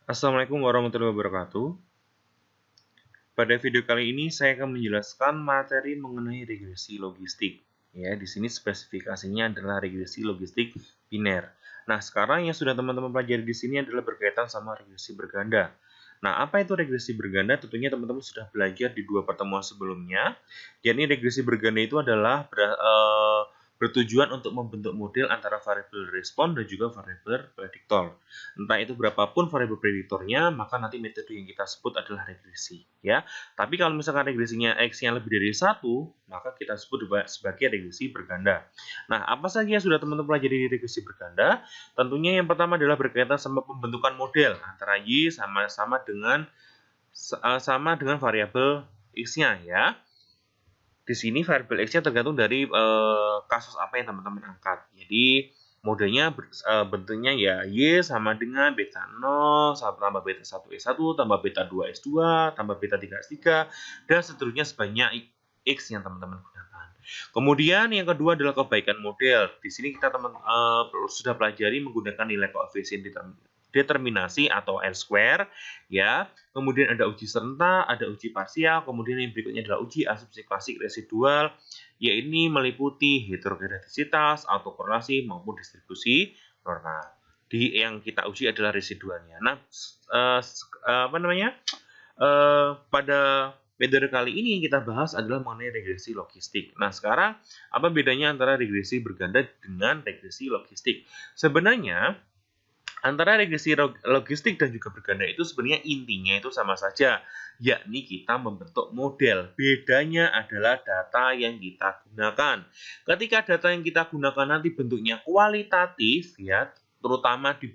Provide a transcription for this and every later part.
Assalamualaikum warahmatullahi wabarakatuh. Pada video kali ini saya akan menjelaskan materi mengenai regresi logistik. Ya, di sini spesifikasinya adalah regresi logistik biner. Nah, sekarang yang sudah teman-teman pelajari di sini adalah berkaitan sama regresi berganda. Nah, apa itu regresi berganda? Tentunya teman-teman sudah belajar di dua pertemuan sebelumnya. Jadi regresi berganda itu adalah bertujuan untuk membentuk model antara variabel respon dan juga variabel prediktor. Entah itu berapapun variabel prediktornya, maka nanti metode yang kita sebut adalah regresi. Ya, tapi kalau misalkan regresinya X-nya lebih dari 1, maka kita sebut sebagai regresi berganda. Nah, apa saja yang sudah teman-teman pelajari di regresi berganda? Tentunya yang pertama adalah berkaitan sama pembentukan model antara Y sama dengan variabel X-nya ya. Di sini variabel X-nya tergantung dari kasus apa yang teman-teman angkat. Jadi modenya bentuknya ya Y sama dengan beta 0 tambah beta 1S1 tambah beta 2S2 tambah beta 3S3 dan seterusnya sebanyak X yang teman-teman gunakan. Kemudian yang kedua adalah kebaikan model. Di sini kita sudah pelajari menggunakan nilai koefisien determinasi atau L-square ya. Kemudian ada uji serentak, ada uji parsial, kemudian yang berikutnya adalah uji asumsi klasik residual, yaitu meliputi heterogenetisitas, autokorelasi maupun distribusi normal. Yang kita uji adalah residualnya. Nah, pada metode kali ini yang kita bahas adalah mengenai regresi logistik. Nah, sekarang apa bedanya antara regresi berganda dengan regresi logistik? Sebenarnya antara regresi logistik dan juga berganda itu sebenarnya intinya itu sama saja, yakni kita membentuk model. Bedanya adalah data yang kita gunakan. Ketika data yang kita gunakan nanti bentuknya kualitatif ya, terutama di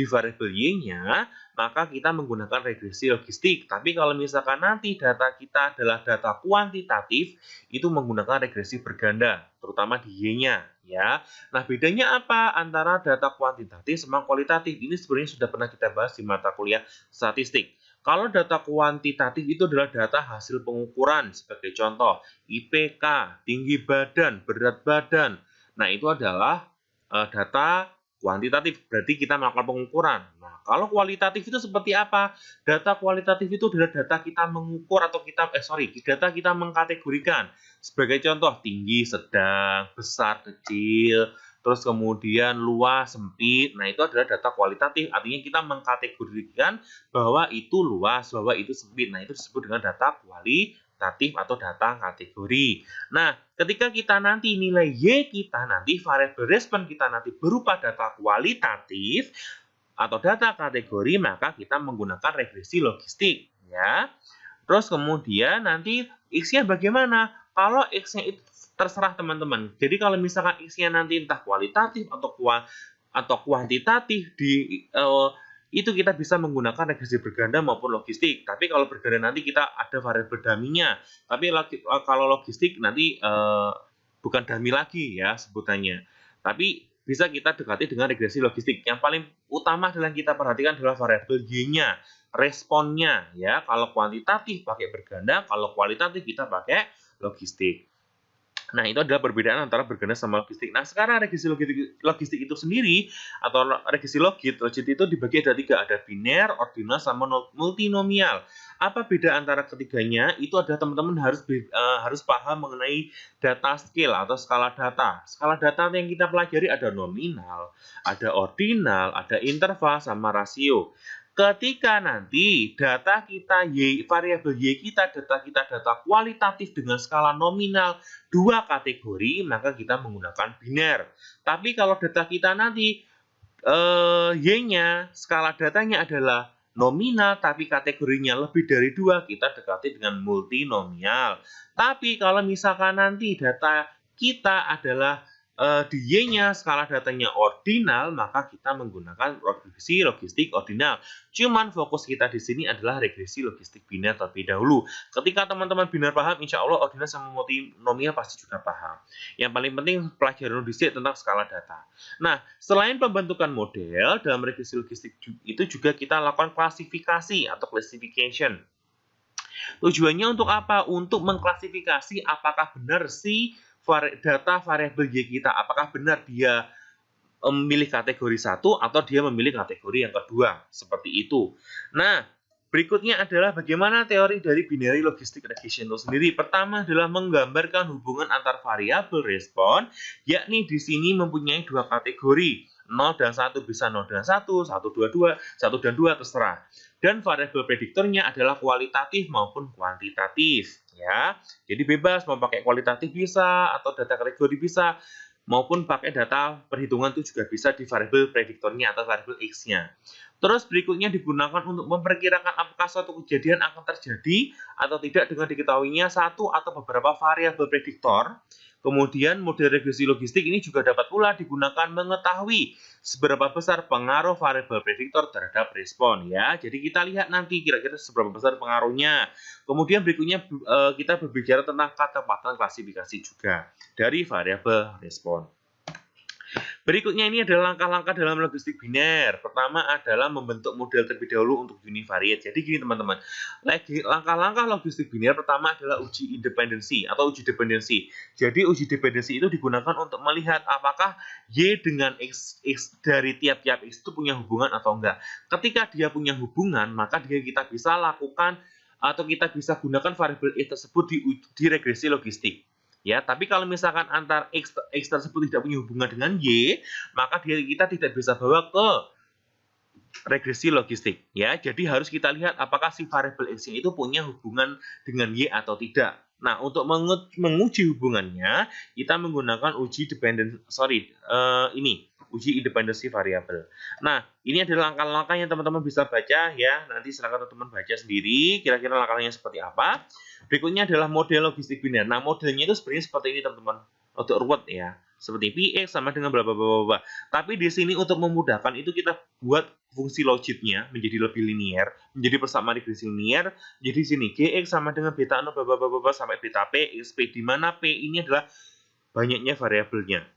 variabel Y-nya, maka kita menggunakan regresi logistik. Tapi kalau misalkan nanti data kita adalah data kuantitatif, itu menggunakan regresi berganda, terutama di Y-nya ya. Nah, bedanya apa antara data kuantitatif sama kualitatif? Ini sebenarnya sudah pernah kita bahas di mata kuliah statistik. Kalau data kuantitatif itu adalah data hasil pengukuran, sebagai contoh IPK, tinggi badan, berat badan. Nah, itu adalah data kuantitatif, berarti kita melakukan pengukuran. Nah, kalau kualitatif itu seperti apa? Data kualitatif itu adalah data kita mengukur atau data kita mengkategorikan. Sebagai contoh, tinggi, sedang, besar, kecil, terus kemudian luas, sempit. Nah, itu adalah data kualitatif. Artinya kita mengkategorikan bahwa itu luas, bahwa itu sempit. Nah, itu disebut dengan data kualitatif atau data kategori. Nah, ketika kita nanti nilai Y kita nanti, variabel respon kita nanti berupa data kualitatif atau data kategori, maka kita menggunakan regresi logistik. Ya. Terus kemudian nanti X-nya bagaimana? Kalau X-nya itu terserah teman-teman. Jadi kalau misalkan X-nya nanti entah kualitatif atau kuantitatif itu kita bisa menggunakan regresi berganda maupun logistik. Tapi kalau berganda nanti kita ada variabel daminya. Tapi kalau logistik nanti bukan dami lagi ya sebutannya. Tapi bisa kita dekati dengan regresi logistik. Yang paling utama adalah yang kita perhatikan adalah variabel Y-nya, responnya ya. Kalau kuantitatif pakai berganda, kalau kualitatif kita pakai logistik. Nah, itu adalah perbedaan antara berganda sama logistik. Nah, sekarang regresi logistik itu sendiri, atau regresi logit itu dibagi ada 3. Ada biner, ordinal, sama multinomial. Apa beda antara ketiganya? Itu adalah teman-teman harus paham mengenai data scale atau skala data. Skala data yang kita pelajari ada nominal, ada ordinal, ada interval, sama rasio. Ketika nanti data kita variabel Y kita data kualitatif dengan skala nominal 2 kategori, maka kita menggunakan biner. Tapi kalau data kita nanti Y-nya, skala datanya adalah nominal tapi kategorinya lebih dari 2, kita dekati dengan multinomial. Tapi kalau misalkan nanti data kita adalah di Y-nya skala datanya ordinal, maka kita menggunakan regresi logistik ordinal. Cuman fokus kita di sini adalah regresi logistik biner terlebih dahulu. Ketika teman-teman biner paham, insya Allah ordinal sama multinomial pasti juga paham. Yang paling penting pelajaran disitu tentang skala data. Nah, selain pembentukan model, dalam regresi logistik itu juga kita lakukan klasifikasi atau classification. Tujuannya untuk apa? Untuk mengklasifikasi apakah benar si data variabel Y kita, apakah benar dia memilih kategori 1 atau dia memilih kategori yang kedua, seperti itu. Nah, berikutnya adalah bagaimana teori dari binary logistic regression itu sendiri. Pertama adalah menggambarkan hubungan antar variabel respon, yakni di sini mempunyai dua kategori, 0 dan 1, bisa 0 dan 1, 1, 2, 1 dan 2, terserah. Dan variabel prediktornya adalah kualitatif maupun kuantitatif, ya. Jadi bebas mau pakai kualitatif bisa atau data kategori bisa, maupun pakai data perhitungan itu juga bisa di variabel prediktornya atau variabel X-nya. Terus berikutnya digunakan untuk memperkirakan apakah suatu kejadian akan terjadi atau tidak dengan diketahuinya satu atau beberapa variabel prediktor. Kemudian model regresi logistik ini juga dapat pula digunakan mengetahui seberapa besar pengaruh variabel prediktor terhadap respon, ya. Jadi kita lihat nanti kira-kira seberapa besar pengaruhnya. Kemudian berikutnya kita berbicara tentang ketepatan klasifikasi juga dari variabel respon. Berikutnya ini adalah langkah-langkah dalam logistik biner. Pertama adalah membentuk model terlebih dahulu untuk univariate. Jadi gini teman-teman, langkah-langkah logistik biner pertama adalah uji independensi atau uji dependensi. Jadi uji dependensi itu digunakan untuk melihat apakah Y dengan X dari tiap-tiap X itu punya hubungan atau enggak. Ketika dia punya hubungan, maka kita bisa lakukan atau kita bisa gunakan variabel X tersebut di regresi logistik. Ya, tapi kalau misalkan antar X tersebut tidak punya hubungan dengan Y, maka kita tidak bisa bawa ke regresi logistik. Ya, jadi harus kita lihat apakah si variabel X itu punya hubungan dengan Y atau tidak. Nah, untuk menguji hubungannya, kita menggunakan uji uji independensi variabel. Nah, ini adalah langkah-langkah yang teman-teman bisa baca ya. Nanti silakan teman-teman baca sendiri kira-kira langkahnya seperti apa. Berikutnya adalah model logistik biner. Nah, modelnya itu sebenarnya seperti ini teman-teman. Untuk ruwet ya. Seperti Px sama dengan bla bla bla bla. Tapi di sini untuk memudahkan itu kita buat fungsi logiknya menjadi lebih linier, menjadi persamaan regresi linier. Jadi sini Gx sama dengan beta 0 bla bla bla bla sampai beta P, XP, di mana P ini adalah banyaknya variabelnya.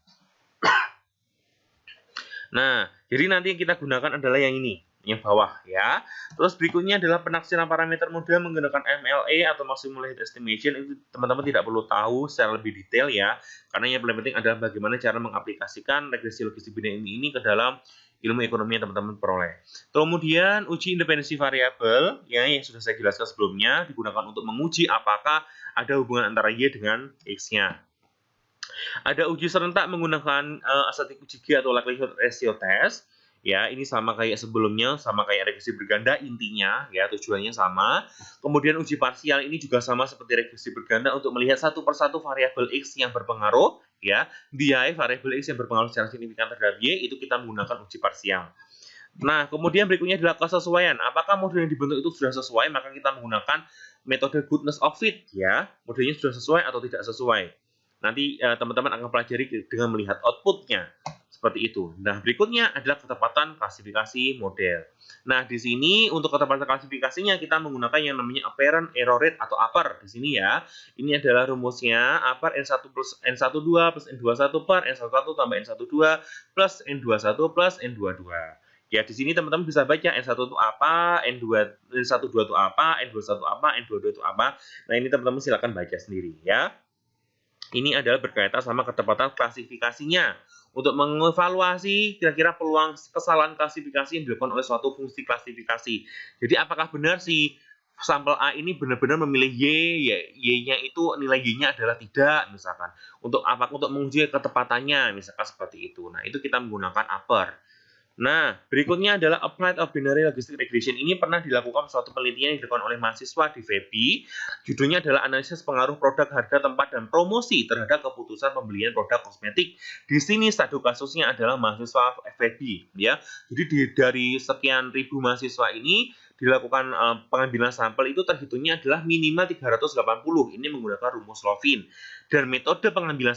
Nah, jadi nanti yang kita gunakan adalah yang ini, yang bawah ya. Terus berikutnya adalah penaksiran parameter model menggunakan MLE atau maximum likelihood estimation. Itu teman-teman tidak perlu tahu secara lebih detail ya, karena yang paling penting adalah bagaimana cara mengaplikasikan regresi logistik biner ini ke dalam ilmu ekonomi yang teman-teman peroleh. Kemudian uji independensi variabel ya, yang sudah saya jelaskan sebelumnya digunakan untuk menguji apakah ada hubungan antara Y dengan X-nya. Ada uji serentak menggunakan static uji G atau likelihood ratio test. Ya, ini sama kayak sebelumnya, sama kayak regresi berganda intinya, ya tujuannya sama. Kemudian uji parsial ini juga sama seperti regresi berganda untuk melihat satu persatu variabel X yang berpengaruh, ya. Di variabel X yang berpengaruh secara signifikan terhadap Y itu kita menggunakan uji parsial. Nah, kemudian berikutnya adalah kesesuaian. Apakah model yang dibentuk itu sudah sesuai? Maka kita menggunakan metode goodness of fit, ya. Modelnya sudah sesuai atau tidak sesuai. Nanti teman-teman akan pelajari dengan melihat outputnya. Seperti itu. Nah, berikutnya adalah ketepatan klasifikasi model. Nah, di sini untuk ketepatan klasifikasinya kita menggunakan yang namanya apparent error rate atau APER di sini ya. Ini adalah rumusnya APER N1 plus N12 plus N21 per N11 tambah N12 plus N21 plus N22. Ya, di sini teman-teman bisa baca N1 itu apa, N12 itu apa, N21 apa, N22 itu apa. Nah, ini teman-teman silakan baca sendiri ya. Ini adalah berkaitan sama ketepatan klasifikasinya. Untuk mengevaluasi kira-kira peluang kesalahan klasifikasi yang dilakukan oleh suatu fungsi klasifikasi. Jadi apakah benar si sampel A ini benar-benar memilih Y-nya itu nilai Y-nya adalah tidak, misalkan. Untuk menguji ketepatannya, misalkan seperti itu. Nah, itu kita menggunakan APER. Nah, berikutnya adalah Applied of Binary Logistic Regression. Ini pernah dilakukan suatu penelitian yang dilakukan oleh mahasiswa di FEBI. Judulnya adalah analisis pengaruh produk, harga, tempat, dan promosi terhadap keputusan pembelian produk kosmetik. Di sini studi kasusnya adalah mahasiswa FEBI. Ya. Jadi dari sekian ribu mahasiswa ini dilakukan pengambilan sampel itu terhitungnya adalah minimal 380. Ini menggunakan rumus Lovin. Dan metode pengambilan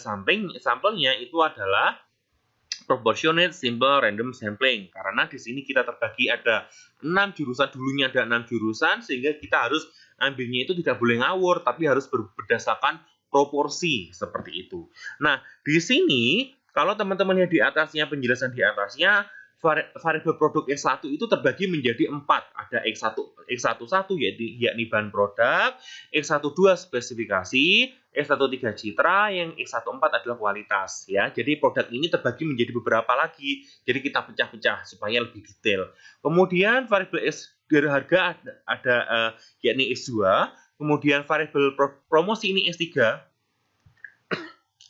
sampelnya itu adalah proportionate simple random sampling, karena di sini kita terbagi ada 6 jurusan, dulunya ada 6 jurusan, sehingga kita harus ambilnya itu tidak boleh ngawur, tapi harus berdasarkan proporsi seperti itu. Nah, di sini kalau teman-teman yang di atasnya, penjelasan di atasnya, variabel produk X1 itu terbagi menjadi 4. Ada X11 yakni bahan produk, X12 spesifikasi, X13 citra, yang X14 adalah kualitas ya. Jadi produk ini terbagi menjadi beberapa lagi. Jadi kita pecah-pecah supaya lebih detail. Kemudian variabel harga ada yakni X2, kemudian variabel promosi ini X3.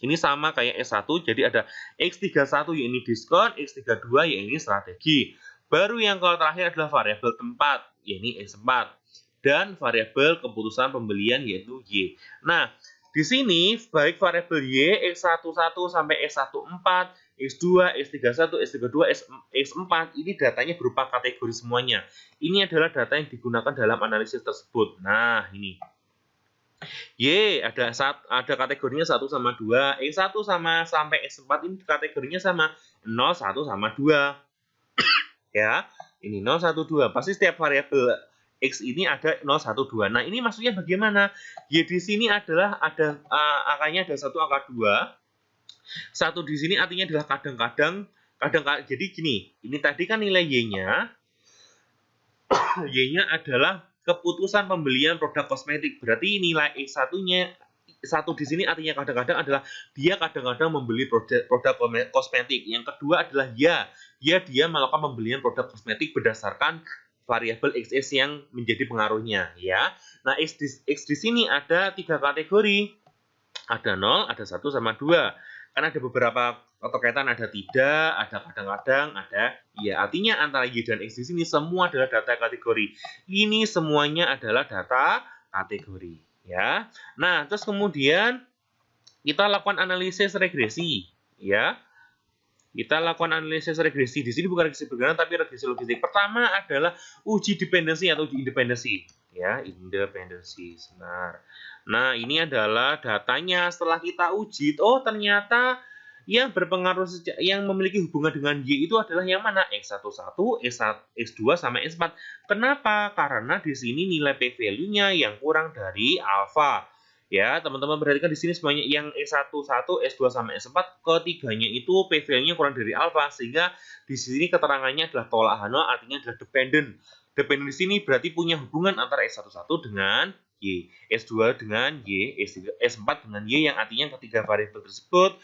Ini sama kayak S1, jadi ada X31 yakni diskon, X32 yakni strategi. Baru yang kalau terakhir adalah variabel tempat, yakni X4. Dan variabel keputusan pembelian yaitu Y. Nah, di sini baik variabel Y, X11 sampai X14, X2, X31, X32, X4, ini datanya berupa kategori semuanya. Ini adalah data yang digunakan dalam analisis tersebut. Nah, ini. Y ada kategorinya 1 sama 2, X1 sampai X4 ini kategorinya sama 0, 1 sama 2. Ya, ini 0, 1, 2. Pasti setiap variabel X ini ada 0, 1, 2. Nah, ini maksudnya bagaimana? Y di sini adalah ada angkanya ada 1, angka 2. 1 di sini artinya adalah kadang-kadang jadi gini, ini tadi kan nilai Y-nya Y-nya adalah keputusan pembelian produk kosmetik. Berarti nilai X1-nya 1 di sini artinya kadang-kadang adalah dia kadang-kadang membeli produk kosmetik. Yang kedua adalah dia melakukan pembelian produk kosmetik berdasarkan variabel XS yang menjadi pengaruhnya ya. Nah, X di sini ada 3 kategori. Ada 0, ada 1 sama 2. Karena ada beberapa kaitan, ada tidak, ada kadang-kadang, ada ya. Artinya antara Y dan X di sini semua adalah data kategori. Ini semuanya adalah data kategori ya. Nah, terus kemudian kita lakukan analisis regresi ya. Kita lakukan analisis regresi. Di sini bukan regresi berganda tapi regresi logistik. Pertama adalah uji dependensi atau uji independensi ya, independensi. Nah, ini adalah datanya setelah kita uji. Oh, ternyata yang berpengaruh yang memiliki hubungan dengan Y itu adalah yang mana? X11, X2 sama X4. Kenapa? Karena di sini nilai P-value-nya yang kurang dari alfa. Ya, teman-teman perhatikan di sini semuanya yang X11, S2 sama S4 ketiganya itu P-value-nya kurang dari alfa, sehingga di sini keterangannya adalah tolak H0, artinya adalah dependent. Dependent di sini berarti punya hubungan antara S11 dengan Y, S2 dengan Y, S4 dengan Y, yang artinya ketiga variabel tersebut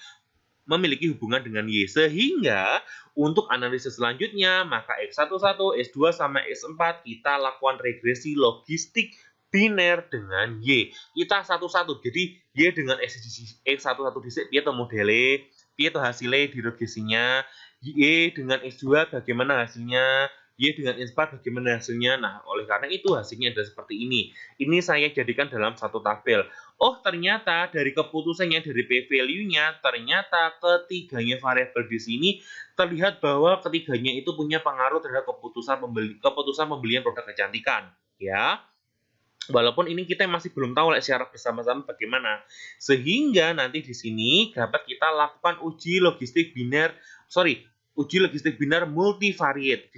memiliki hubungan dengan Y. Sehingga untuk analisis selanjutnya, maka X11, S2 sama S4 kita lakukan regresi logistik biner dengan Y. Kita satu-satu. Jadi Y dengan X11 dhisik piye to modele, piye to hasilnya di regresinya, Y dengan X2 bagaimana hasilnya, Y dengan S4 bagaimana hasilnya. Nah, oleh karena itu hasilnya adalah seperti ini. Ini saya jadikan dalam satu tabel. Oh, ternyata dari keputusannya, dari P-value-nya, ternyata ketiganya variabel di sini terlihat bahwa ketiganya itu punya pengaruh terhadap keputusan pembelian produk kecantikan, ya. Walaupun ini kita masih belum tahu secara bersama-sama bagaimana. Sehingga nanti di sini dapat kita lakukan uji logistik biner multivariate.